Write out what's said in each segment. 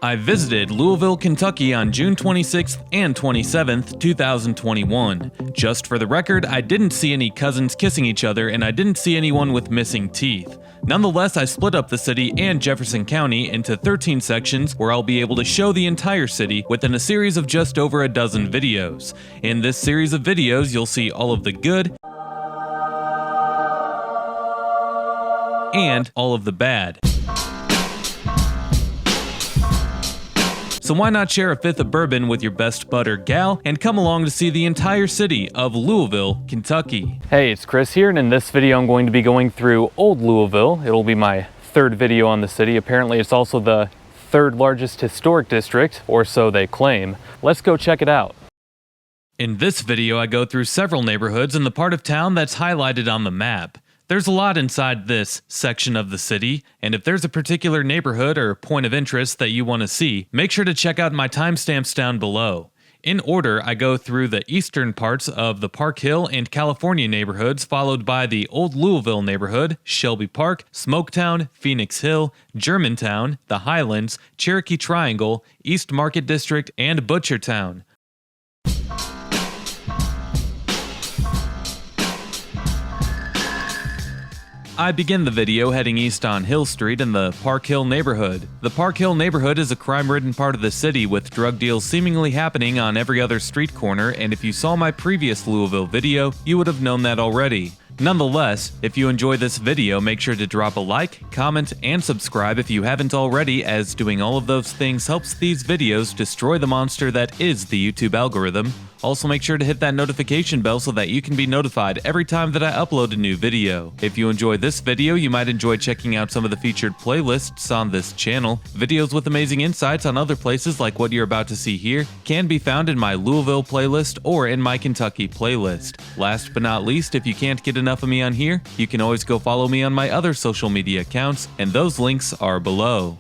I visited Louisville, Kentucky on June 26th and 27th, 2021. Just for the record, I didn't see any cousins kissing each other and I didn't see anyone with missing teeth. Nonetheless, I split up the city and Jefferson County into 13 sections where I'll be able to show the entire city within a series of just over a dozen videos. In this series of videos, you'll see all of the good and all of the bad. So why not share a fifth of bourbon with your best bud or gal and come along to see the entire city of Louisville, Kentucky. Hey, it's Chris here, and in this video I'm going to be going through Old Louisville. It'll be my third video on the city. Apparently it's also the third largest historic district, or so they claim. Let's go check it out. In this video I go through several neighborhoods in the part of town that's highlighted on the map. There's a lot inside this section of the city, and if there's a particular neighborhood or point of interest that you want to see, make sure to check out my timestamps down below. In order, I go through the eastern parts of the Park Hill and California neighborhoods, followed by the Old Louisville neighborhood, Shelby Park, Smoketown, Phoenix Hill, Germantown, the Highlands, Cherokee Triangle, East Market District, and Butchertown. I begin the video heading east on Hill Street in the Park Hill neighborhood. The Park Hill neighborhood is a crime-ridden part of the city with drug deals seemingly happening on every other street corner, and if you saw my previous Louisville video, you would have known that already. Nonetheless, if you enjoy this video, make sure to drop a like, comment, and subscribe if you haven't already, as doing all of those things helps these videos destroy the monster that is the YouTube algorithm. Also make sure to hit that notification bell so that you can be notified every time that I upload a new video. If you enjoy this video, you might enjoy checking out some of the featured playlists on this channel. Videos with amazing insights on other places like what you're about to see here can be found in my Louisville playlist or in my Kentucky playlist. Last but not least, if you can't get enough of me on here, you can always go follow me on my other social media accounts, and those links are below.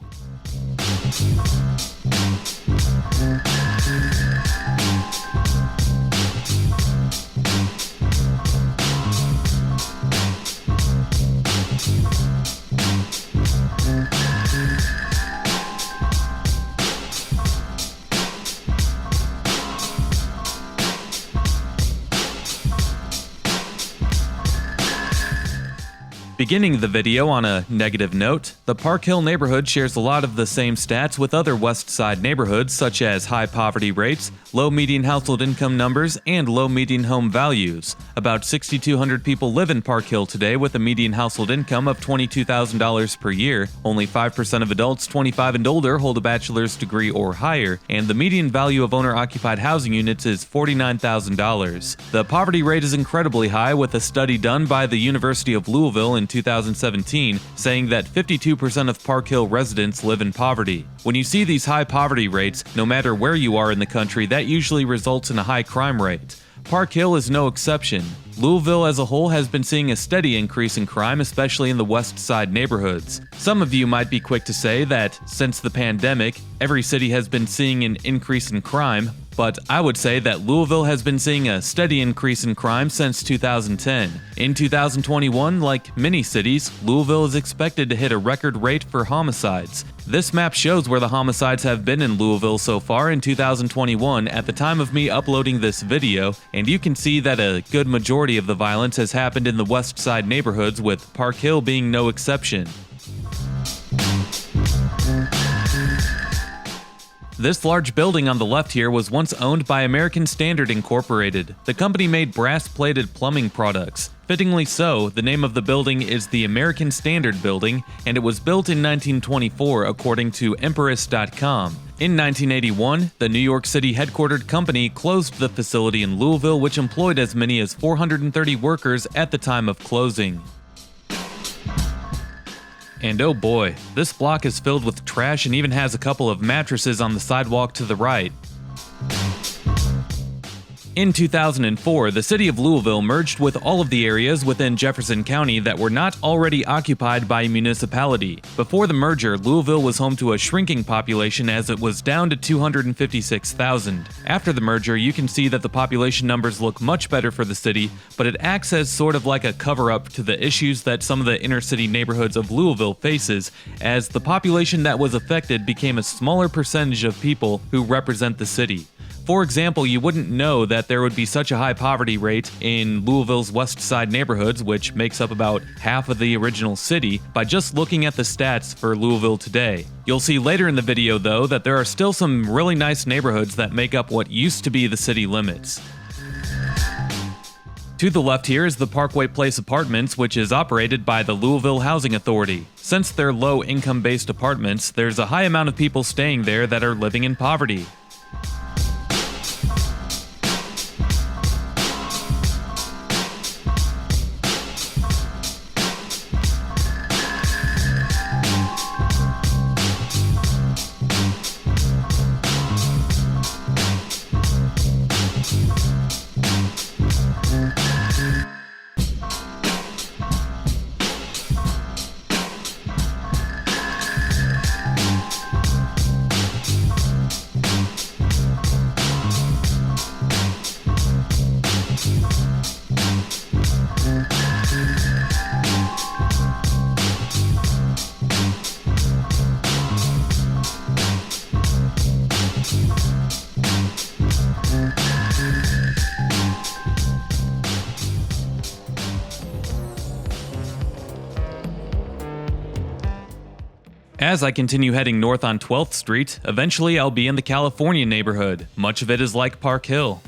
Beginning the video on a negative note, the Park Hill neighborhood shares a lot of the same stats with other West Side neighborhoods such as high poverty rates, low median household income numbers, and low median home values. About 6,200 people live in Park Hill today with a median household income of $22,000 per year. Only 5% of adults 25 and older hold a bachelor's degree or higher, and the median value of owner-occupied housing units is $49,000. The poverty rate is incredibly high, with a study done by the University of Louisville in 2017 saying that 52% of Park Hill residents live in poverty. When you see these high poverty rates, no matter where you are in the country, that usually results in a high crime rate. Park Hill is no exception. Louisville as a whole has been seeing a steady increase in crime, especially in the West Side neighborhoods. Some of you might be quick to say that since the pandemic, every city has been seeing an increase in crime, but I would say that Louisville has been seeing a steady increase in crime since 2010. In 2021, like many cities, Louisville is expected to hit a record rate for homicides. This map shows where the homicides have been in Louisville so far in 2021 at the time of me uploading this video, and you can see that a good majority of the violence has happened in the West Side neighborhoods, with Park Hill being no exception. This large building on the left here was once owned by American Standard Incorporated. The company made brass-plated plumbing products. Fittingly so, the name of the building is the American Standard Building, and it was built in 1924 according to Empress.com. In 1981, the New York City headquartered company closed the facility in Louisville, which employed as many as 430 workers at the time of closing. And oh boy, this block is filled with trash and even has a couple of mattresses on the sidewalk to the right. In 2004, the city of Louisville merged with all of the areas within Jefferson County that were not already occupied by a municipality. Before the merger, Louisville was home to a shrinking population as it was down to 256,000. After the merger, you can see that the population numbers look much better for the city, but it acts as sort of like a cover-up to the issues that some of the inner-city neighborhoods of Louisville faces, as the population that was affected became a smaller percentage of people who represent the city. For example, you wouldn't know that there would be such a high poverty rate in Louisville's West Side neighborhoods, which makes up about half of the original city, by just looking at the stats for Louisville today. You'll see later in the video, though, that there are still some really nice neighborhoods that make up what used to be the city limits. To the left here is the Parkway Place Apartments, which is operated by the Louisville Housing Authority. Since they're low-income-based apartments, there's a high amount of people staying there that are living in poverty. As I continue heading north on 12th Street, eventually I'll be in the California neighborhood. Much of it is like Park Hill.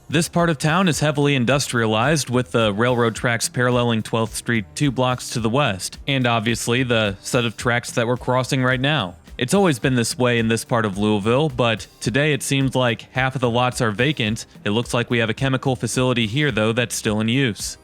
This part of town is heavily industrialized, with the railroad tracks paralleling 12th Street 2 blocks to the west, and obviously the set of tracks that we're crossing right now. It's always been this way in this part of Louisville, but today it seems like half of the lots are vacant. It looks like we have a chemical facility here, though, that's still in use.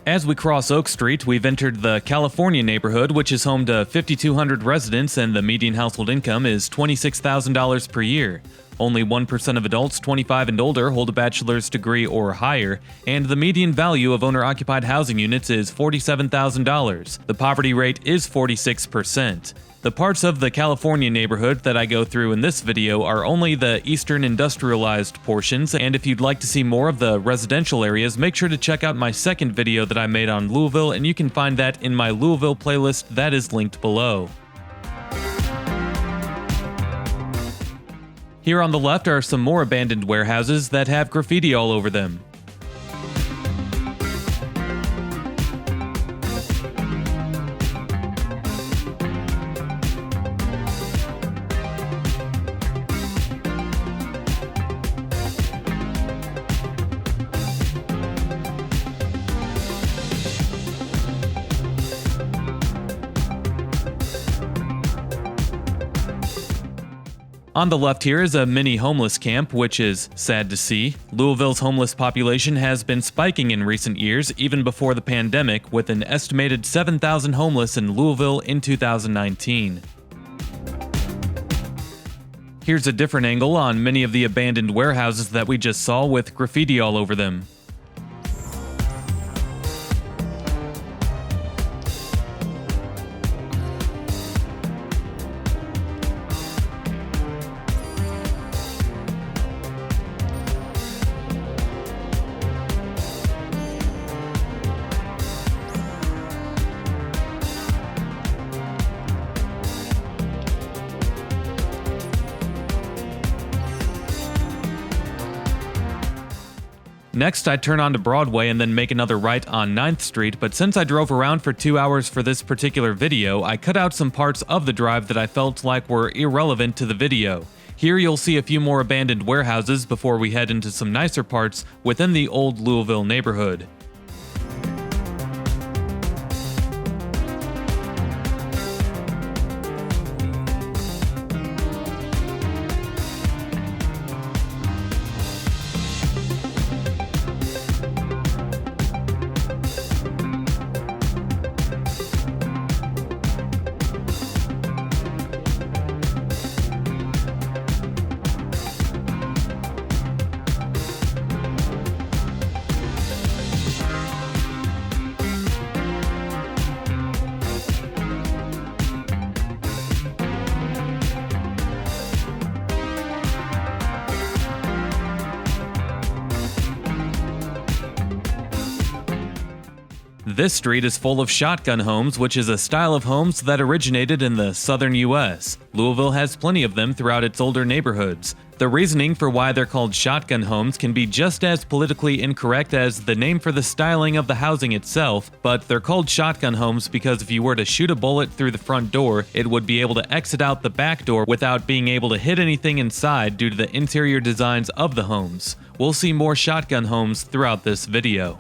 As we cross Oak Street, we've entered the California neighborhood, which is home to 5,200 residents, and the median household income is $26,000 per year. Only 1% of adults 25 and older hold a bachelor's degree or higher, and the median value of owner-occupied housing units is $47,000. The poverty rate is 46%. The parts of the California neighborhood that I go through in this video are only the eastern industrialized portions, and if you'd like to see more of the residential areas, make sure to check out my second video that I made on Louisville, and you can find that in my Louisville playlist that is linked below. Here on the left are some more abandoned warehouses that have graffiti all over them. On the left here is a mini homeless camp, which is sad to see. Louisville's homeless population has been spiking in recent years, even before the pandemic, with an estimated 7,000 homeless in Louisville in 2019. Here's a different angle on many of the abandoned warehouses that we just saw with graffiti all over them. Next, I'd turn onto Broadway and then make another right on 9th Street, but since I drove around for 2 hours for this particular video, I cut out some parts of the drive that I felt like were irrelevant to the video. Here you'll see a few more abandoned warehouses before we head into some nicer parts within the Old Louisville neighborhood. This street is full of shotgun homes, which is a style of homes that originated in the southern U.S. Louisville has plenty of them throughout its older neighborhoods. The reasoning for why they're called shotgun homes can be just as politically incorrect as the name for the styling of the housing itself, but they're called shotgun homes because if you were to shoot a bullet through the front door, it would be able to exit out the back door without being able to hit anything inside due to the interior designs of the homes. We'll see more shotgun homes throughout this video.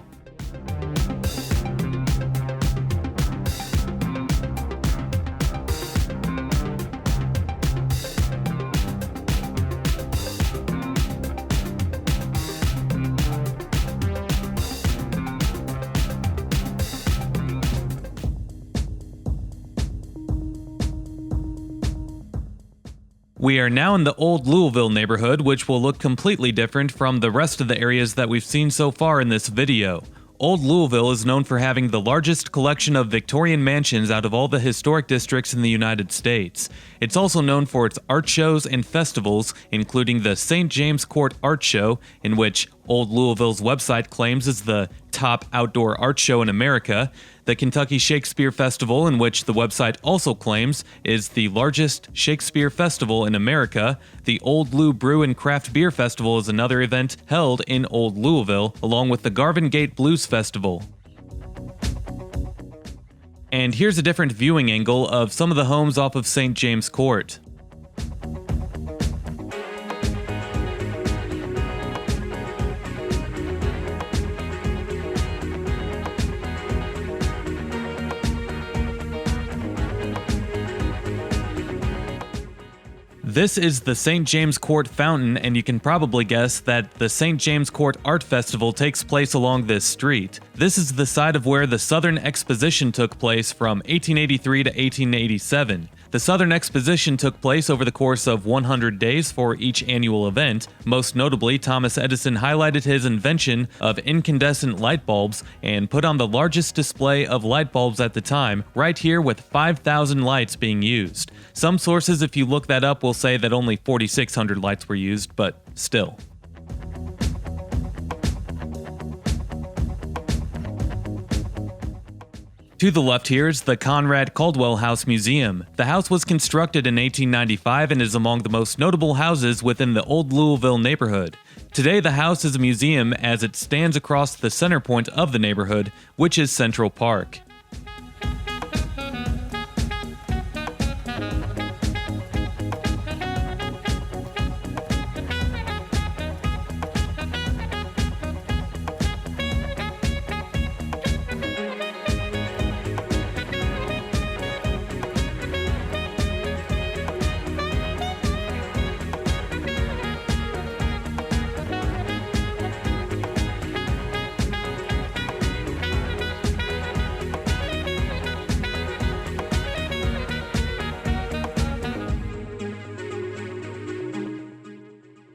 We are now in the Old Louisville neighborhood, which will look completely different from the rest of the areas that we've seen so far in this video. Old Louisville is known for having the largest collection of Victorian mansions out of all the historic districts in the United States. It's also known for its art shows and festivals, including the St. James Court Art Show, in which Old Louisville's website claims is the top outdoor art show in America, the Kentucky Shakespeare Festival, in which the website also claims is the largest Shakespeare festival in America. The Old Lou Brew and Craft Beer Festival is another event held in Old Louisville, along with the Garvin Gate Blues Festival. And here's a different viewing angle of some of the homes off of St. James Court. This is the St. James Court Fountain, and you can probably guess that the St. James Court Art Festival takes place along this street. This is the site of where the Southern Exposition took place from 1883 to 1887. The Southern Exposition took place over the course of 100 days for each annual event. Most notably, Thomas Edison highlighted his invention of incandescent light bulbs and put on the largest display of light bulbs at the time, right here with 5,000 lights being used. Some sources, if you look that up, will say that only 4,600 lights were used, but still. To the left here is the Conrad Caldwell House Museum. The house was constructed in 1895 and is among the most notable houses within the Old Louisville neighborhood. Today the house is a museum as it stands across the center point of the neighborhood, which is Central Park.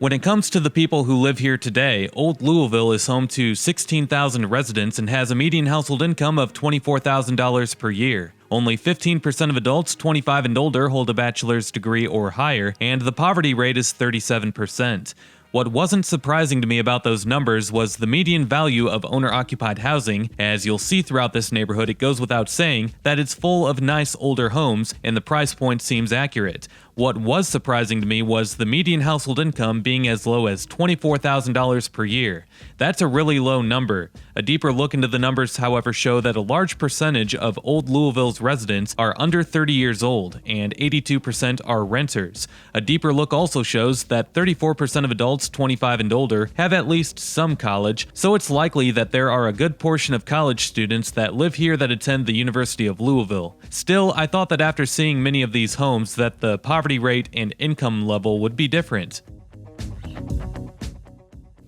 When it comes to the people who live here today, Old Louisville is home to 16,000 residents and has a median household income of $24,000 per year. Only 15% of adults 25 and older hold a bachelor's degree or higher, and the poverty rate is 37%. What wasn't surprising to me about those numbers was the median value of owner-occupied housing. As you'll see throughout this neighborhood, it goes without saying that it's full of nice older homes, and the price point seems accurate. What was surprising to me was the median household income being as low as $24,000 per year. That's a really low number. A deeper look into the numbers, however, show that a large percentage of Old Louisville's residents are under 30 years old, and 82% are renters. A deeper look also shows that 34% of adults 25 and older have at least some college, so it's likely that there are a good portion of college students that live here that attend the University of Louisville. Still, I thought that after seeing many of these homes that the poverty rate and income level would be different.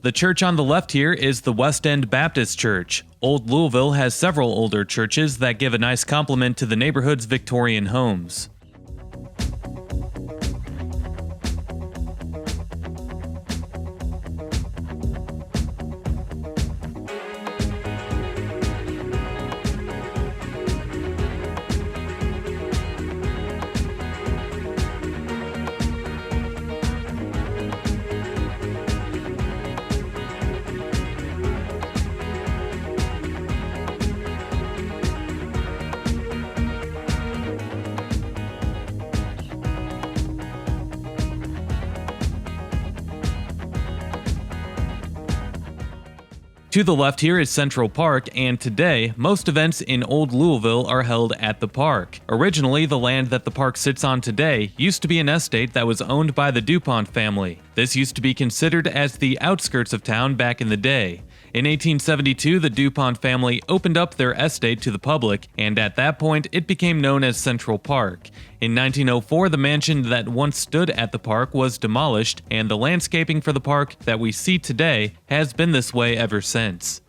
The church on the left here is the West End Baptist Church. Old Louisville has several older churches that give a nice complement to the neighborhood's Victorian homes. To the left here is Central Park, and today, most events in Old Louisville are held at the park. Originally, the land that the park sits on today used to be an estate that was owned by the DuPont family. This used to be considered as the outskirts of town back in the day. In 1872, the DuPont family opened up their estate to the public, and at that point, it became known as Central Park. In 1904, the mansion that once stood at the park was demolished, and the landscaping for the park that we see today has been this way ever since.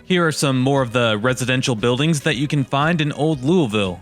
Here are some more of the residential buildings that you can find in Old Louisville.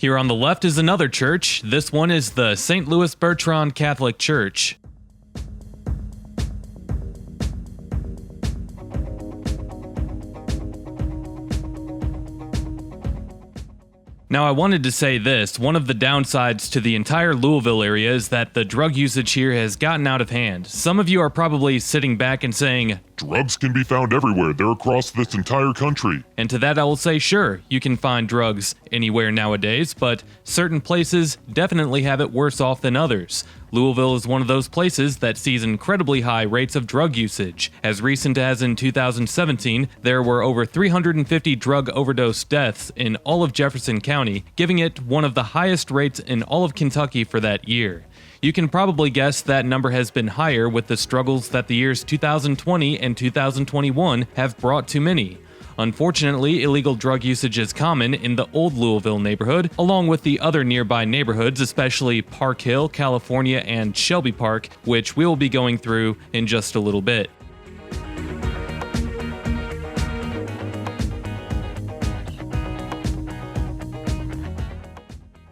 Here on the left is another church. This one is the St. Louis Bertrand Catholic Church. Now, I wanted to say this, one of the downsides to the entire Louisville area is that the drug usage here has gotten out of hand. Some of you are probably sitting back and saying, drugs can be found everywhere, they're across this entire country. And to that I will say, sure, you can find drugs anywhere nowadays, but certain places definitely have it worse off than others. Louisville is one of those places that sees incredibly high rates of drug usage. As recent as in 2017, there were over 350 drug overdose deaths in all of Jefferson County, giving it one of the highest rates in all of Kentucky for that year. You can probably guess that number has been higher with the struggles that the years 2020 and 2021 have brought to many. Unfortunately, illegal drug usage is common in the Old Louisville neighborhood, along with the other nearby neighborhoods, especially Park Hill, California, and Shelby Park, which we'll be going through in just a little bit.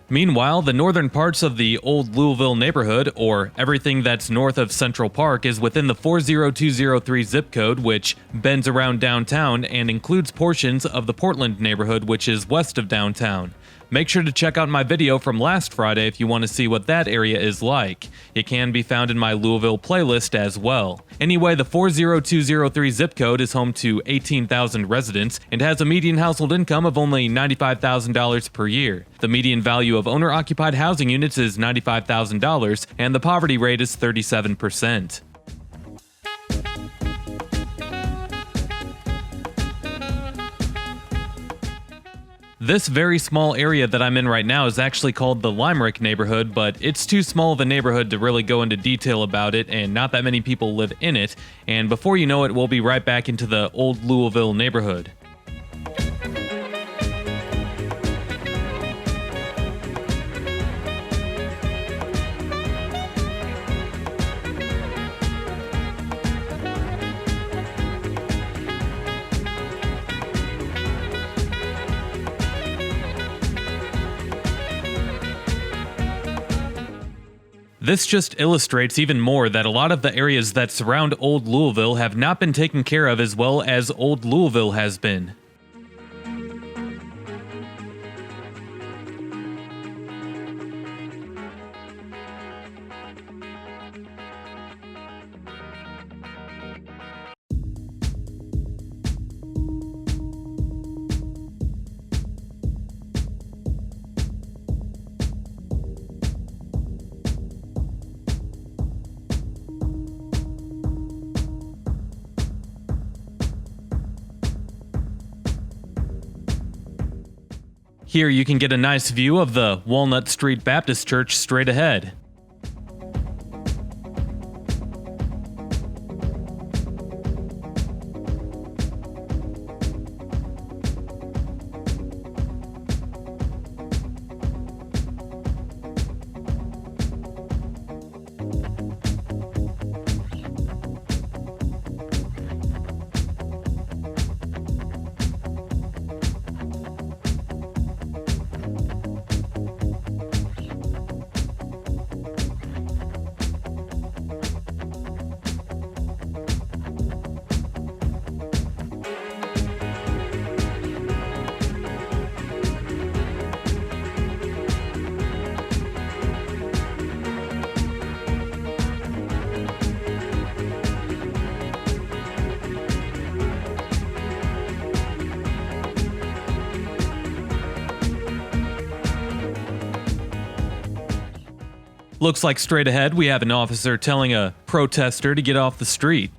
Meanwhile, the northern parts of the Old Louisville neighborhood, or everything that's north of Central Park, is within the 40203 zip code, which bends around downtown and includes portions of the Portland neighborhood, which is west of downtown. Make sure to check out my video from last Friday if you want to see what that area is like. It can be found in my Louisville playlist as well. Anyway, the 40203 zip code is home to 18,000 residents and has a median household income of only $95,000 per year. The median value of owner-occupied housing units is $95,000 and the poverty rate is 37%. This very small area that I'm in right now is actually called the Limerick neighborhood, but it's too small of a neighborhood to really go into detail about it, and not that many people live in it, and before you know it, we'll be right back into the Old Louisville neighborhood. This just illustrates even more that a lot of the areas that surround Old Louisville have not been taken care of as well as Old Louisville has been. Here you can get a nice view of the Walnut Street Baptist Church straight ahead. Looks like straight ahead we have an officer telling a protester to get off the street.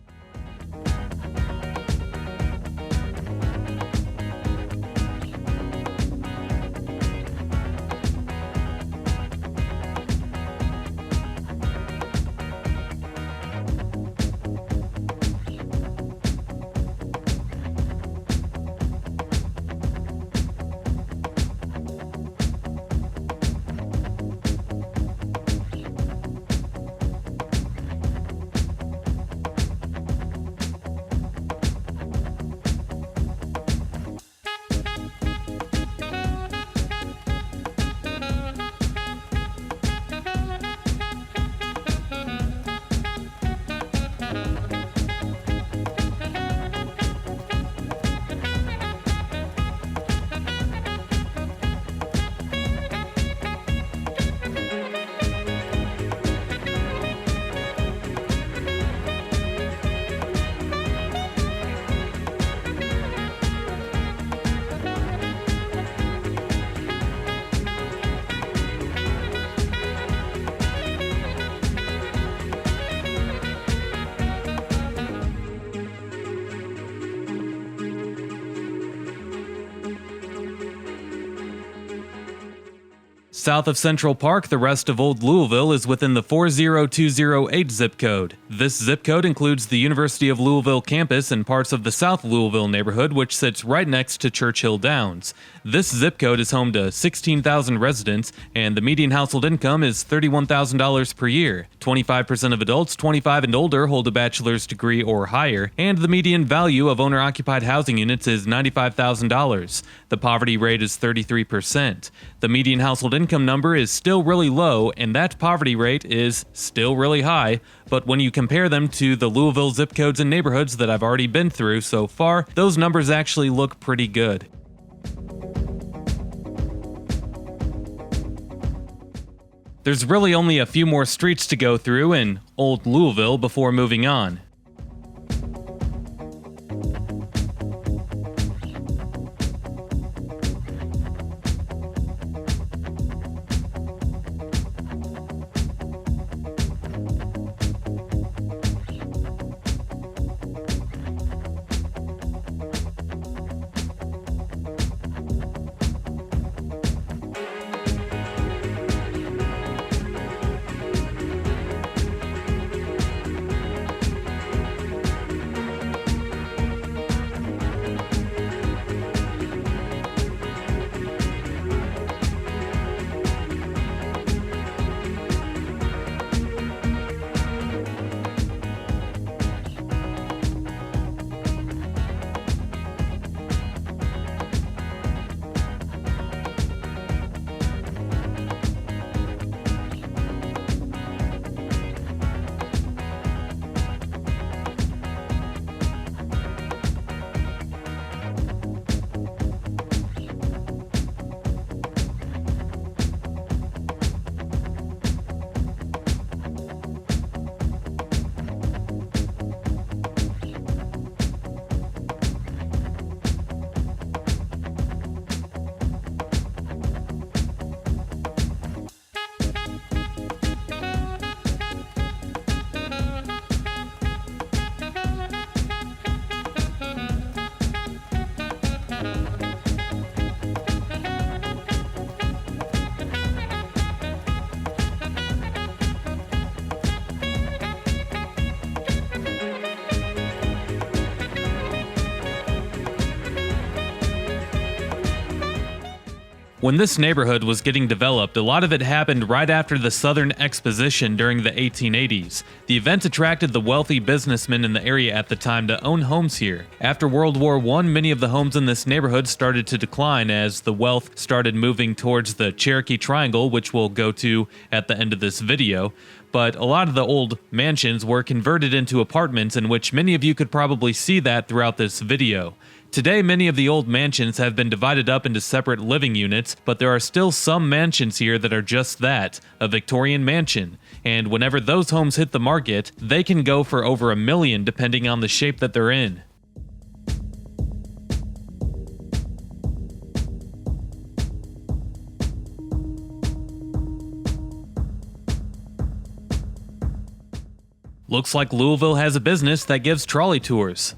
South of Central Park, the rest of Old Louisville is within the 40208 zip code. This zip code includes the University of Louisville campus and parts of the South Louisville neighborhood, which sits right next to Churchill Downs. This zip code is home to 16,000 residents, and the median household income is $31,000 per year. 25% of adults 25 and older hold a bachelor's degree or higher, and the median value of owner-occupied housing units is $95,000. The poverty rate is 33%. The median household income income number is still really low and that poverty rate is still really high, but when you compare them to the Louisville zip codes and neighborhoods that I've already been through so far, those numbers actually look pretty good. There's really only a few more streets to go through in Old Louisville before moving on. When this neighborhood was getting developed, a lot of it happened right after the Southern Exposition during the 1880s. The event attracted the wealthy businessmen in the area at the time to own homes here. After World War I, many of the homes in this neighborhood started to decline as the wealth started moving towards the Cherokee Triangle, which we'll go to at the end of this video. But a lot of the old mansions were converted into apartments, in which many of you could probably see that throughout this video. Today, many of the old mansions have been divided up into separate living units, but there are still some mansions here that are just that, a Victorian mansion. And whenever those homes hit the market, they can go for over $1 million depending on the shape that they're in. Looks like Louisville has a business that gives trolley tours.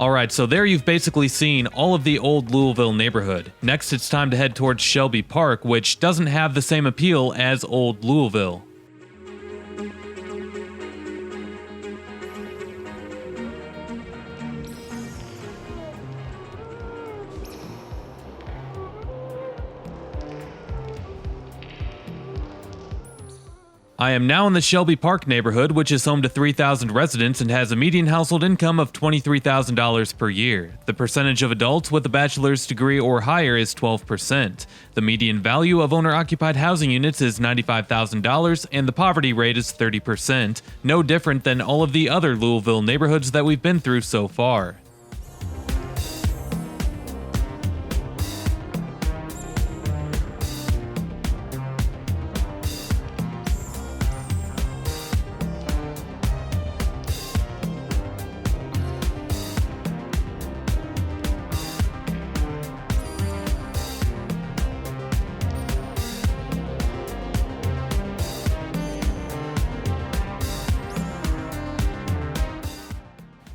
Alright, so there you've basically seen all of the Old Louisville neighborhood. Next it's time to head towards Shelby Park, which doesn't have the same appeal as Old Louisville. I am now in the Shelby Park neighborhood, which is home to 3,000 residents and has a median household income of $23,000 per year. The percentage of adults with a bachelor's degree or higher is 12%. The median value of owner-occupied housing units is $95,000 and the poverty rate is 30%, no different than all of the other Louisville neighborhoods that we've been through so far.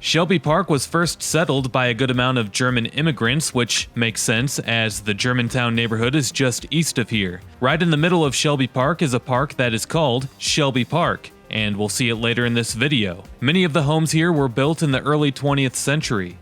Shelby Park was first settled by a good amount of German immigrants, which makes sense as the Germantown neighborhood is just east of here. Right in the middle of Shelby Park is a park that is called Shelby Park, and we'll see it later in this video. Many of the homes here were built in the early 20th century.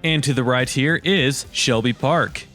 And to the right here is Shelby Park.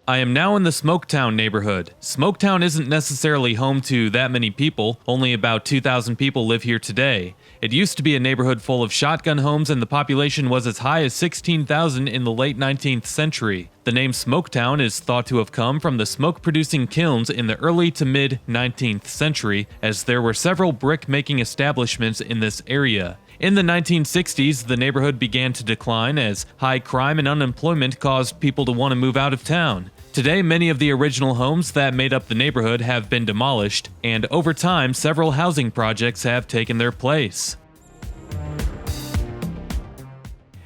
I am now in the Smoketown neighborhood. Smoketown isn't necessarily home to that many people, only about 2,000 people live here today. It used to be a neighborhood full of shotgun homes and the population was as high as 16,000 in the late 19th century. The name Smoketown is thought to have come from the smoke-producing kilns in the early to mid-19th century, as there were several brick-making establishments in this area. In the 1960s, the neighborhood began to decline as high crime and unemployment caused people to want to move out of town. Today, many of the original homes that made up the neighborhood have been demolished, and over time, several housing projects have taken their place.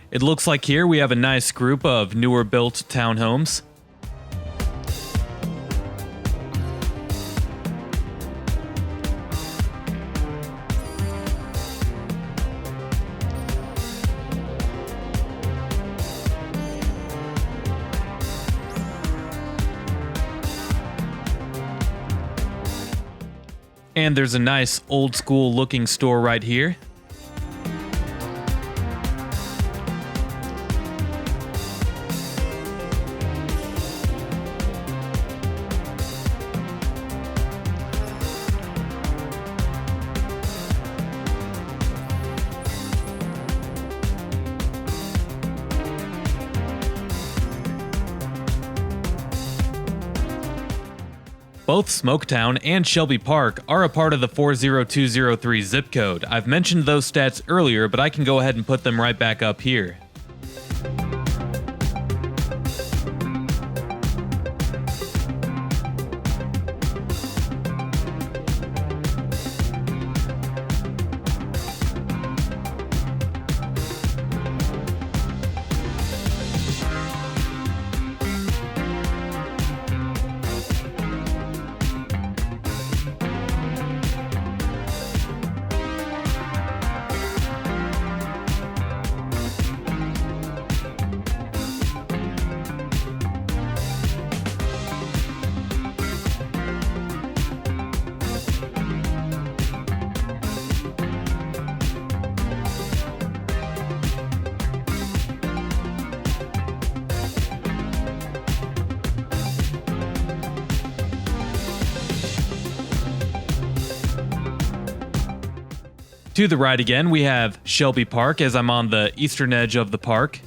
It looks like here we have a nice group of newer built townhomes. And there's a nice old school looking store right here. Both Smoketown and Shelby Park are a part of the 40203 zip code. I've mentioned those stats earlier, but I can go ahead and put them right back up here. To the right again, we have Shelby Park as I'm on the eastern edge of the park.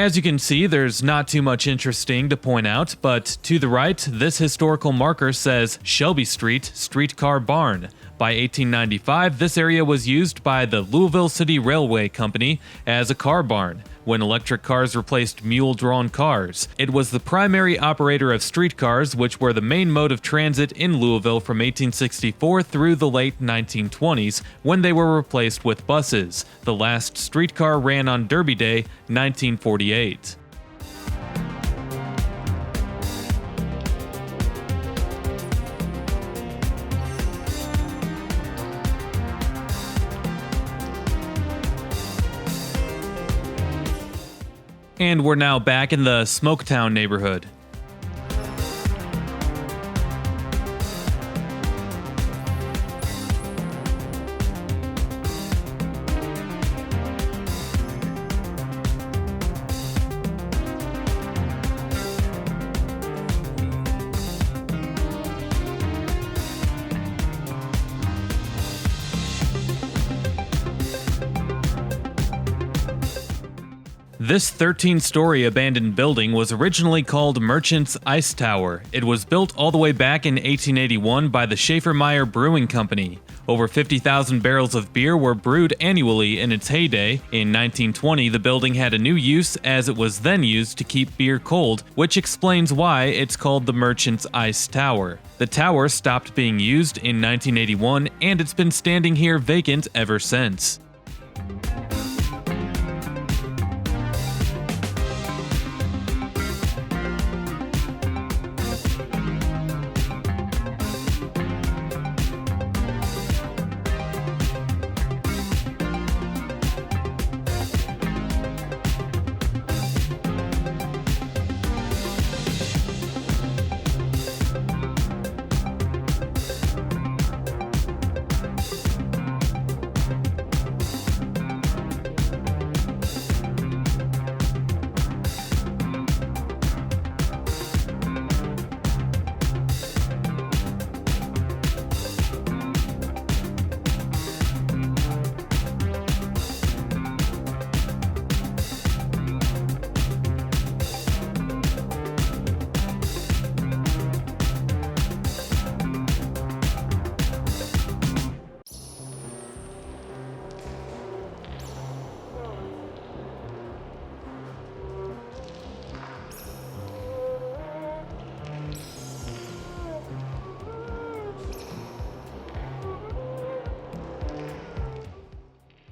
As you can see, there's not too much interesting to point out, but to the right, this historical marker says Shelby Street, Streetcar Barn. By 1895, this area was used by the Louisville City Railway Company as a car barn. When electric cars replaced mule-drawn cars, it was the primary operator of streetcars, which were the main mode of transit in Louisville from 1864 through the late 1920s, when they were replaced with buses. The last streetcar ran on Derby Day, 1948. And we're now back in the Smoketown neighborhood. This 13-story abandoned building was originally called Merchant's Ice Tower. It was built all the way back in 1881 by the Schaefer-Meyer Brewing Company. Over 50,000 barrels of beer were brewed annually in its heyday. In 1920, the building had a new use as it was then used to keep beer cold, which explains why it's called the Merchant's Ice Tower. The tower stopped being used in 1981, and it's been standing here vacant ever since.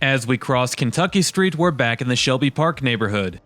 As we cross Kentucky Street, we're back in the Shelby Park neighborhood.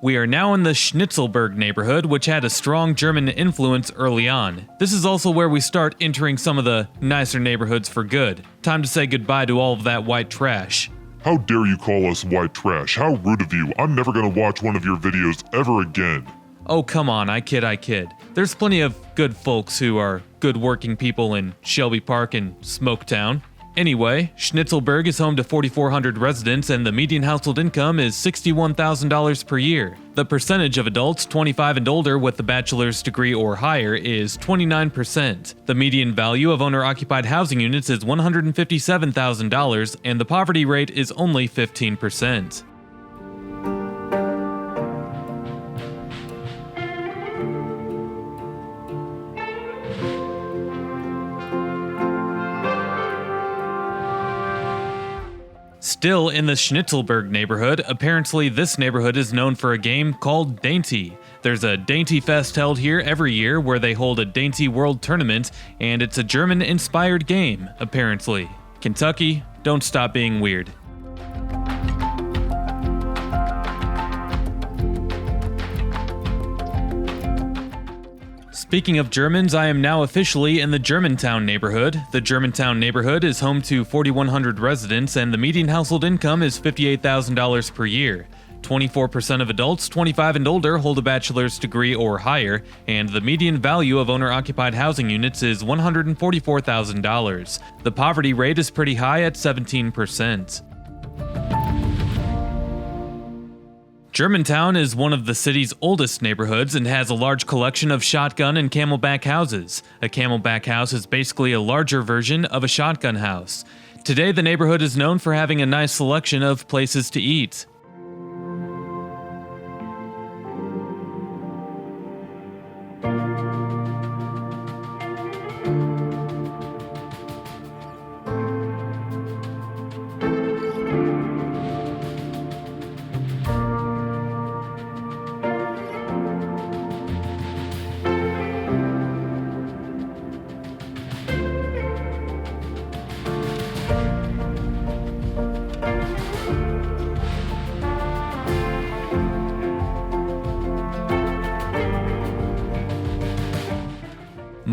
We are now in the Schnitzelburg neighborhood, which had a strong German influence early on. This is also where we start entering some of the nicer neighborhoods for good. Time to say goodbye to all of that white trash. How dare you call us white trash? How rude of you. I'm never gonna watch one of your videos ever again. Oh, come on, I kid. There's plenty of good folks who are good working people in Shelby Park and Smoketown. Anyway, Schnitzelburg is home to 4,400 residents and the median household income is $61,000 per year. The percentage of adults 25 and older with a bachelor's degree or higher is 29%. The median value of owner-occupied housing units is $157,000 and the poverty rate is only 15%. Still in the Schnitzelburg neighborhood, apparently this neighborhood is known for a game called Dainty. There's a Dainty Fest held here every year where they hold a Dainty World Tournament, and it's a German-inspired game, apparently. Kentucky, don't stop being weird. Speaking of Germans, I am now officially in the Germantown neighborhood. The Germantown neighborhood is home to 4,100 residents and the median household income is $58,000 per year. 24% of adults 25 and older hold a bachelor's degree or higher, and the median value of owner-occupied housing units is $144,000. The poverty rate is pretty high at 17%. Germantown is one of the city's oldest neighborhoods and has a large collection of shotgun and camelback houses. A camelback house is basically a larger version of a shotgun house. Today, the neighborhood is known for having a nice selection of places to eat.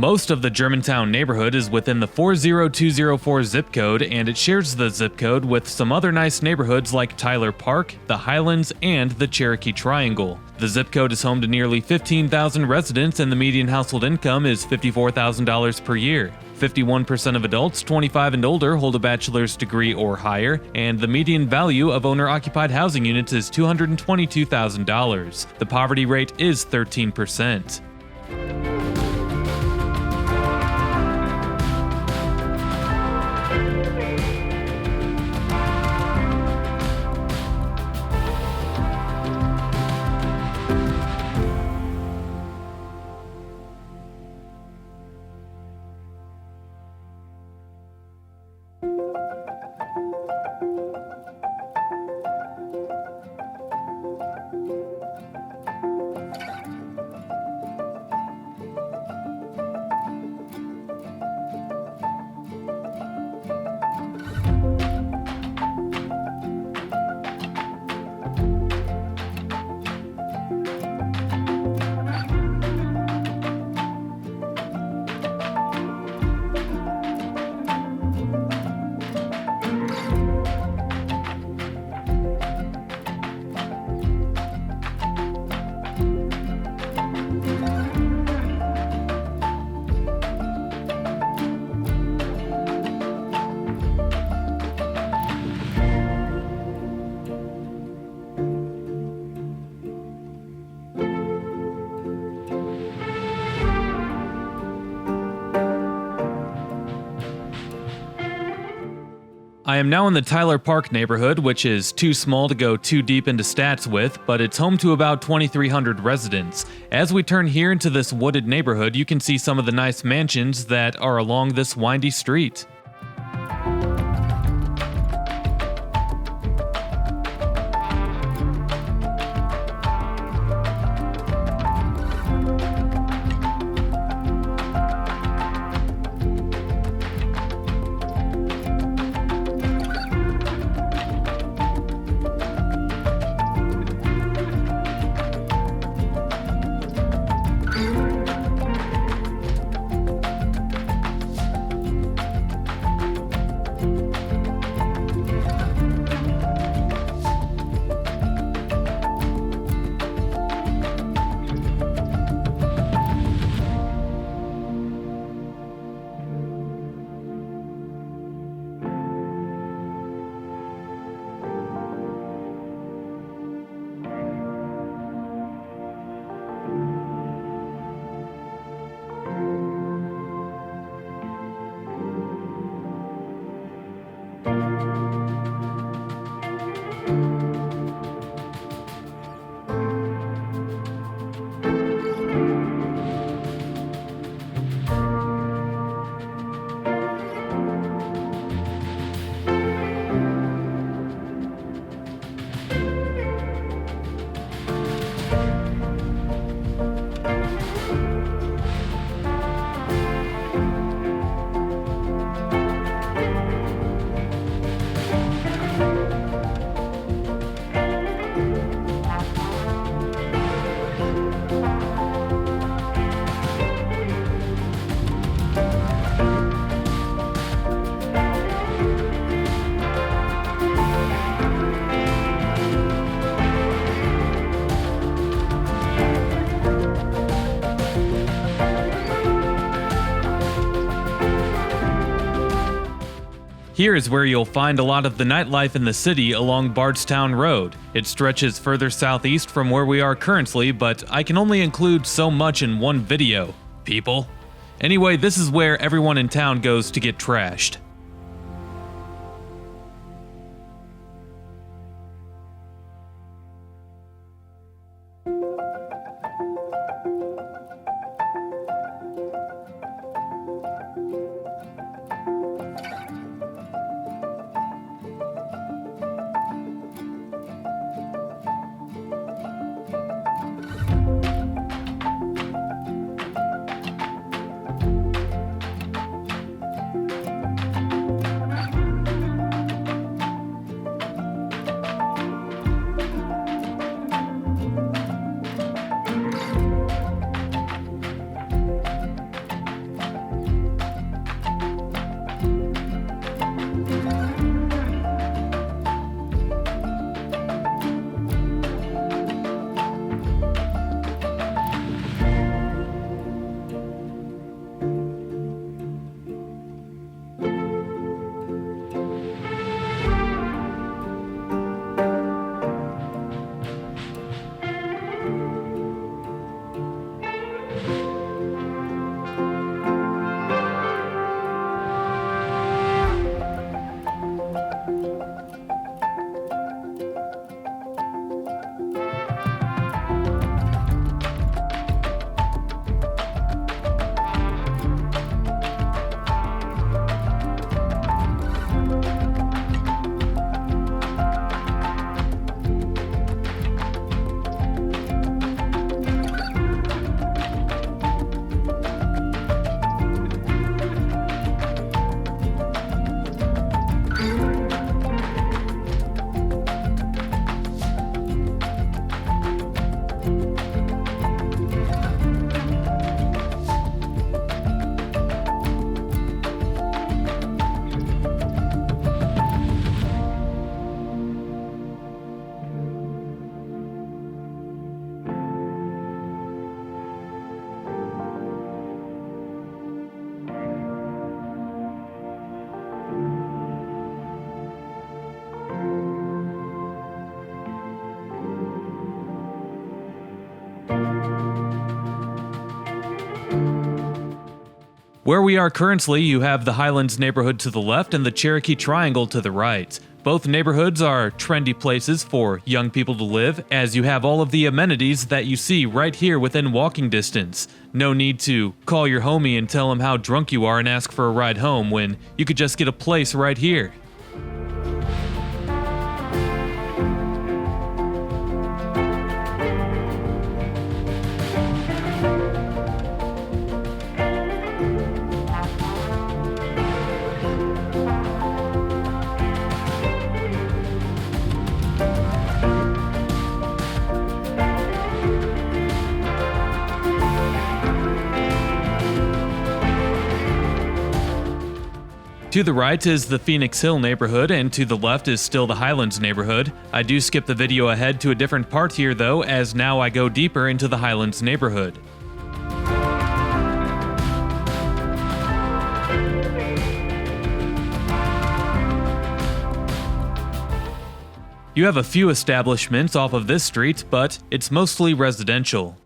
Most of the Germantown neighborhood is within the 40204 zip code, and it shares the zip code with some other nice neighborhoods like Tyler Park, the Highlands, and the Cherokee Triangle. The zip code is home to nearly 15,000 residents and the median household income is $54,000 per year. 51% of adults 25 and older hold a bachelor's degree or higher, and the median value of owner-occupied housing units is $222,000. The poverty rate is 13%. I am now in the Tyler Park neighborhood, which is too small to go too deep into stats with, but it's home to about 2,300 residents. As we turn here into this wooded neighborhood, you can see some of the nice mansions that are along this windy street. Here is where you'll find a lot of the nightlife in the city along Bardstown Road. It stretches further southeast from where we are currently, but I can only include so much in one video, people. Anyway, this is where everyone in town goes to get trashed. Where we are currently, you have the Highlands neighborhood to the left and the Cherokee Triangle to the right. Both neighborhoods are trendy places for young people to live, as you have all of the amenities that you see right here within walking distance. No need to call your homie and tell him how drunk you are and ask for a ride home when you could just get a place right here. To the right is the Phoenix Hill neighborhood, and to the left is still the Highlands neighborhood. I do skip the video ahead to a different part here though, as now I go deeper into the Highlands neighborhood. You have a few establishments off of this street, but it's mostly residential.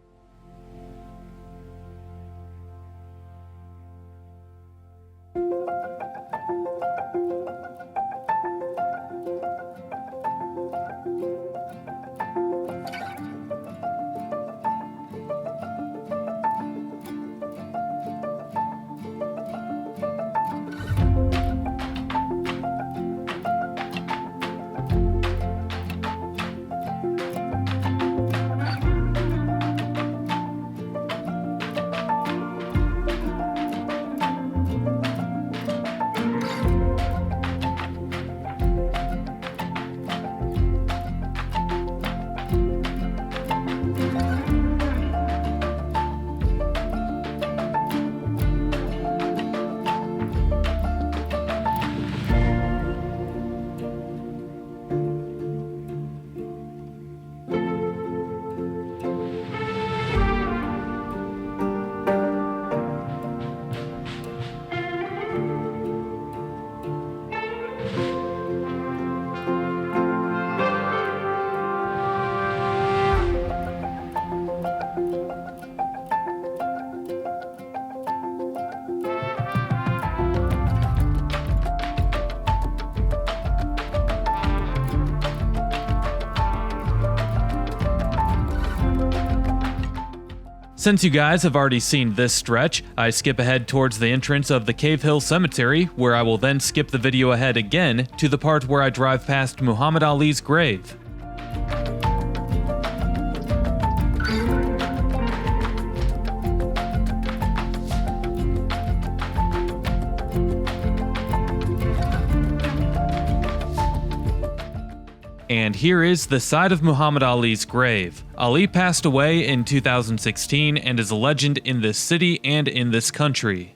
Since you guys have already seen this stretch, I skip ahead towards the entrance of the Cave Hill Cemetery, where I will then skip the video ahead again to the part where I drive past Muhammad Ali's grave. And here is the side of Muhammad Ali's grave. Ali passed away in 2016 and is a legend in this city and in this country.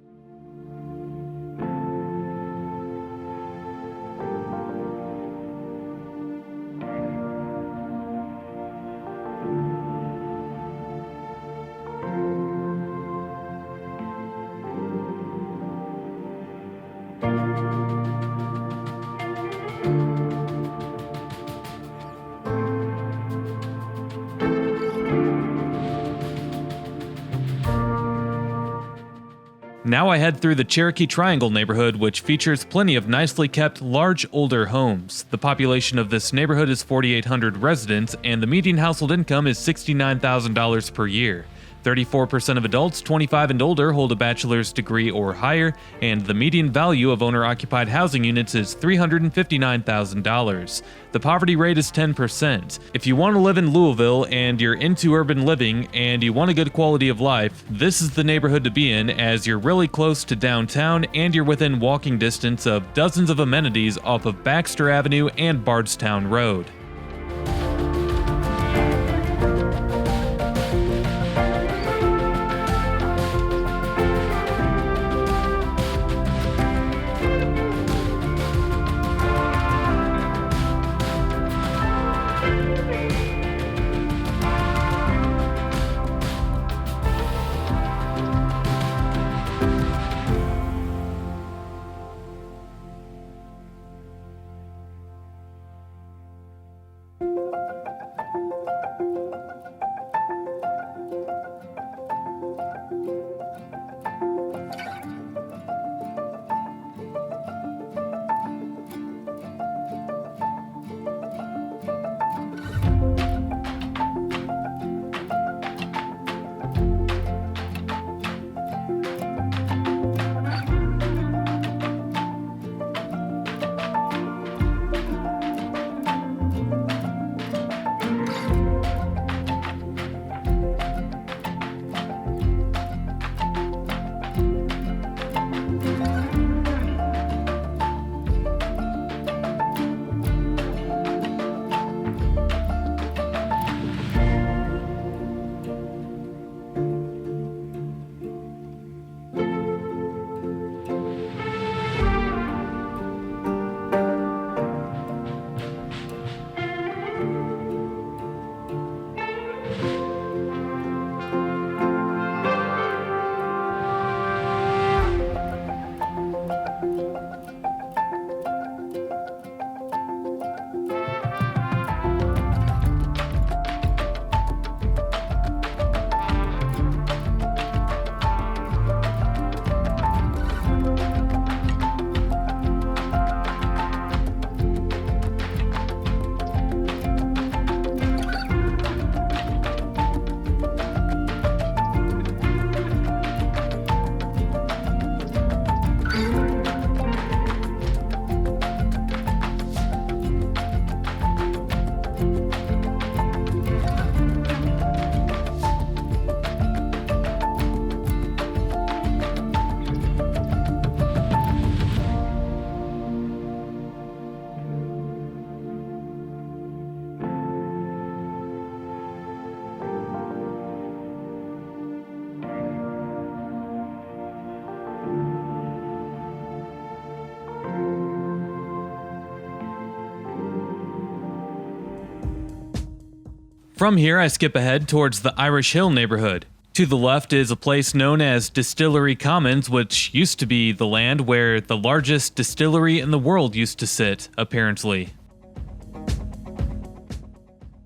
Now I head through the Cherokee Triangle neighborhood, which features plenty of nicely kept, large, older homes. The population of this neighborhood is 4,800 residents, and the median household income is $69,000 per year. 34% of adults 25 and older hold a bachelor's degree or higher, and the median value of owner-occupied housing units is $359,000. The poverty rate is 10%. If you want to live in Louisville and you're into urban living and you want a good quality of life, this is the neighborhood to be in, as you're really close to downtown and you're within walking distance of dozens of amenities off of Baxter Avenue and Bardstown Road. From here, I skip ahead towards the Irish Hill neighborhood. To the left is a place known as Distillery Commons, which used to be the land where the largest distillery in the world used to sit, apparently.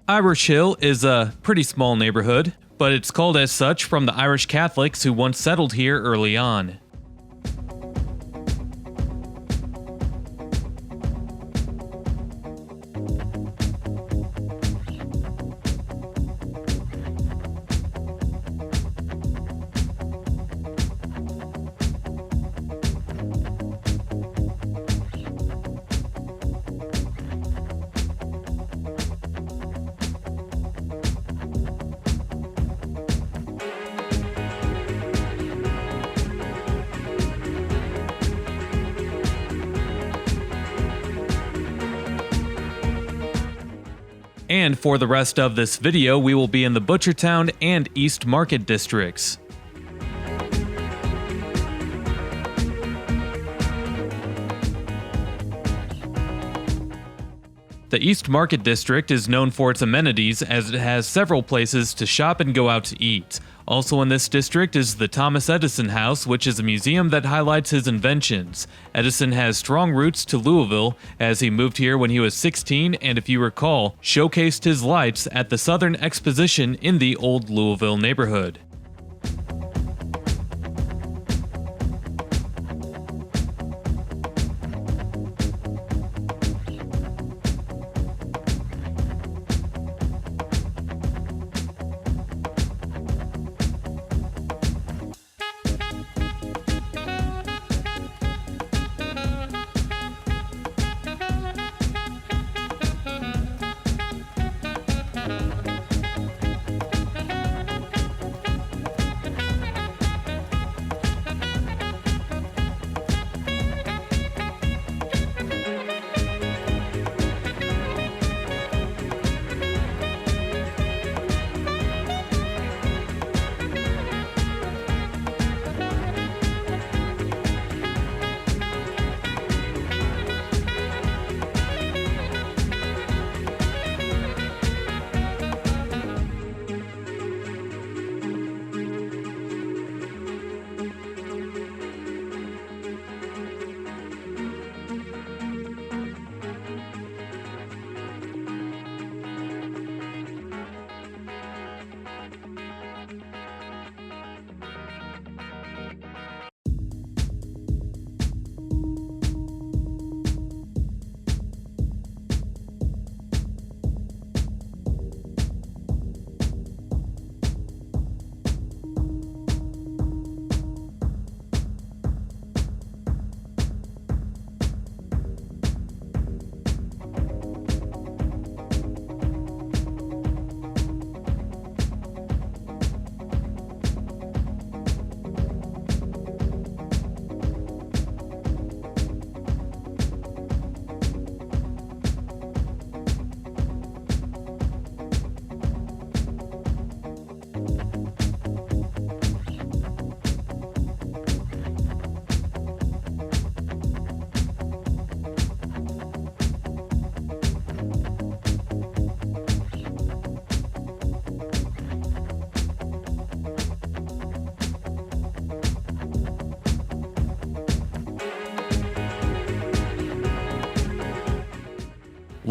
Irish Hill is a pretty small neighborhood, but it's called as such from the Irish Catholics who once settled here early on. And for the rest of this video, we will be in the Butchertown and East Market districts. The East Market district is known for its amenities as it has several places to shop and go out to eat. Also in this district is the Thomas Edison House, which is a museum that highlights his inventions. Edison has strong roots to Louisville, as he moved here when he was 16 and, if you recall, showcased his lights at the Southern Exposition in the Old Louisville neighborhood.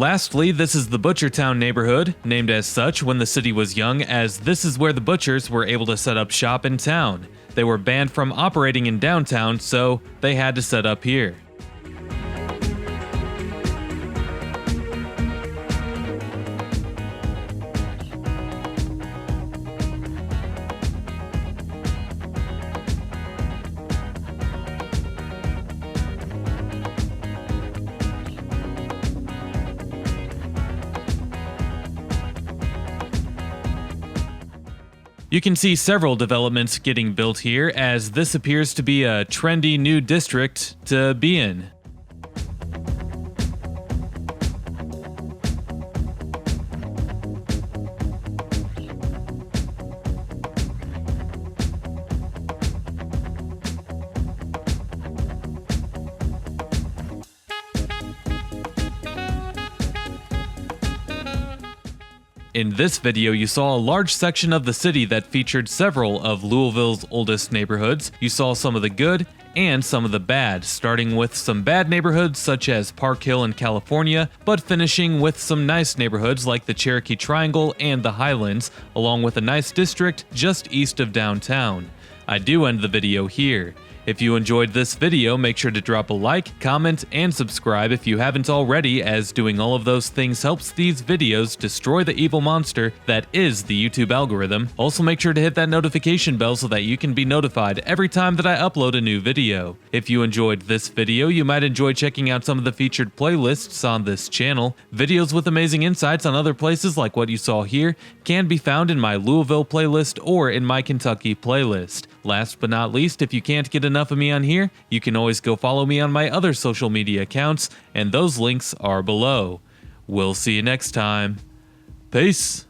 Lastly, this is the Butchertown neighborhood, named as such when the city was young, as this is where the butchers were able to set up shop in town. They were banned from operating in downtown, so they had to set up here. You can see several developments getting built here, as this appears to be a trendy new district to be in. In this video, you saw a large section of the city that featured several of Louisville's oldest neighborhoods. You saw some of the good and some of the bad, starting with some bad neighborhoods such as Park Hill in California, but finishing with some nice neighborhoods like the Cherokee Triangle and the Highlands, along with a nice district just east of downtown. I do end the video here. If you enjoyed this video, make sure to drop a like, comment, and subscribe if you haven't already, as doing all of those things helps these videos destroy the evil monster that is the YouTube algorithm. Also, make sure to hit that notification bell so that you can be notified every time that I upload a new video. If you enjoyed this video, you might enjoy checking out some of the featured playlists on this channel. Videos with amazing insights on other places like what you saw here can be found in my Louisville playlist or in my Kentucky playlist. Last but not least, if you can't get enough of me on here, you can always go follow me on my other social media accounts, and those links are below. We'll see you next time. Peace.